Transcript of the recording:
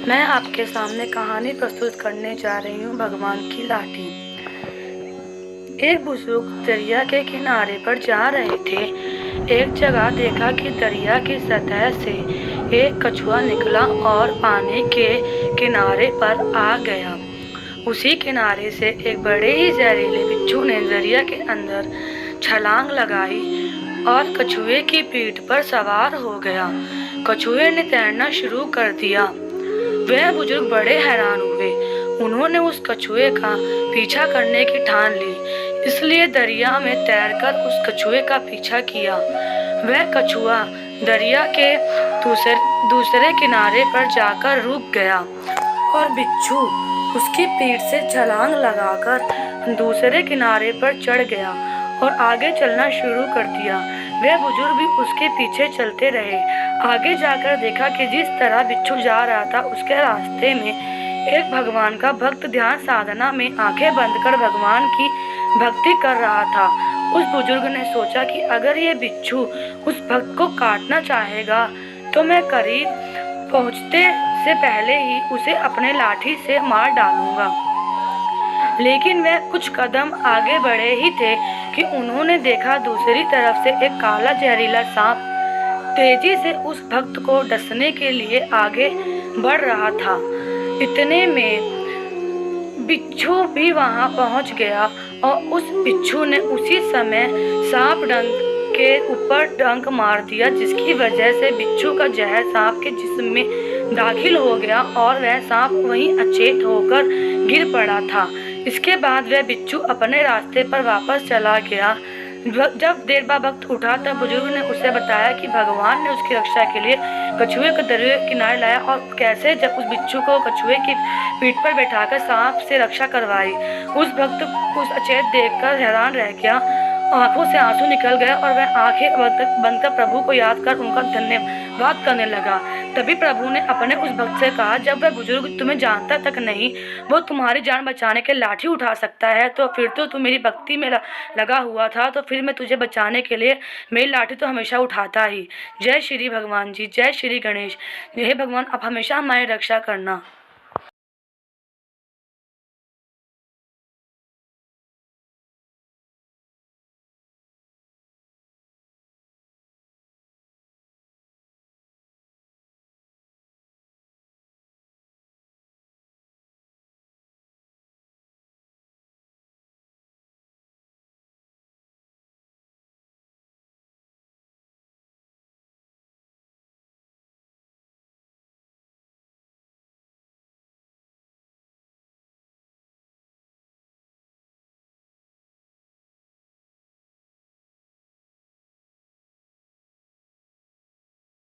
मैं आपके सामने कहानी प्रस्तुत करने जा रही हूँ भगवान की लाठी। एक बुजुर्ग दरिया के किनारे पर जा रहे थे। एक जगह देखा कि दरिया की सतह से एक कछुआ निकला और पानी के किनारे पर आ गया। उसी किनारे से एक बड़े ही जहरीले बिच्छू ने दरिया के अंदर छलांग लगाई और कछुए की पीठ पर सवार हो गया। कछुए ने तैरना शुरू कर दिया। वह बुजुर्ग बड़े हैरान हुए। उन्होंने उस कछुए का पीछा करने की ठान ली, इसलिए दरिया में तैरकर उस कछुए का पीछा किया। वह कछुआ दरिया के दूसरे किनारे पर जाकर रुक गया और बिच्छू उसकी पीठ से छलांग लगाकर दूसरे किनारे पर चढ़ गया और आगे चलना शुरू कर दिया। वह बुजुर्ग भी उसके पीछे चलते रहे। आगे जाकर देखा कि जिस तरह बिच्छू जा रहा था उसके रास्ते में एक भगवान का भक्त ध्यान साधना में आंखें बंद कर भगवान की भक्ति कर रहा था। उस बुजुर्ग ने सोचा कि अगर ये बिच्छू उस भक्त को काटना चाहेगा तो मैं करीब पहुंचते से पहले ही उसे अपने लाठी से मार डालूंगा। लेकिन वह कुछ कदम आगे बढ़े ही थे कि उन्होंने देखा दूसरी तरफ से एक काला जहरीला सांप तेजी से उस भक्त को डसने के लिए आगे बढ़ रहा था। इतने में बिच्छू भी वहां पहुंच गया और उस बिच्छू ने उसी समय सांप डंक के ऊपर डंक मार दिया, जिसकी वजह से बिच्छू का जहर सांप के जिस्म में दाखिल हो गया और वह सांप वहीं अचेत होकर गिर पड़ा था। इसके बाद वह बिच्छू अपने रास्ते पर वापस चला गया। जब देर बाद वक्त उठा तब बुजुर्ग ने उसे बताया कि भगवान ने उसकी रक्षा के लिए कछुए को दरिया के किनारे लाया और कैसे जब उस बिच्छू को कछुए की पीठ पर बैठाकर सांप से रक्षा करवाई। उस भक्त को अचेत देखकर हैरान रह गया। आंखों से आंसू निकल गए और वह आंखें बंद कर प्रभु को याद कर उनका धन्यवाद करने लगा। तभी प्रभु ने अपने उस भक्त से कहा, जब वह बुजुर्ग तुम्हें जानता तक नहीं, वो तुम्हारी जान बचाने के लाठी उठा सकता है, तो फिर तो तू मेरी भक्ति में लगा हुआ था, तो फिर मैं तुझे बचाने के लिए मेरी लाठी तो हमेशा उठाता ही। जय श्री भगवान जी, जय श्री गणेश। हे भगवान, आप हमेशा हमारी रक्षा करना।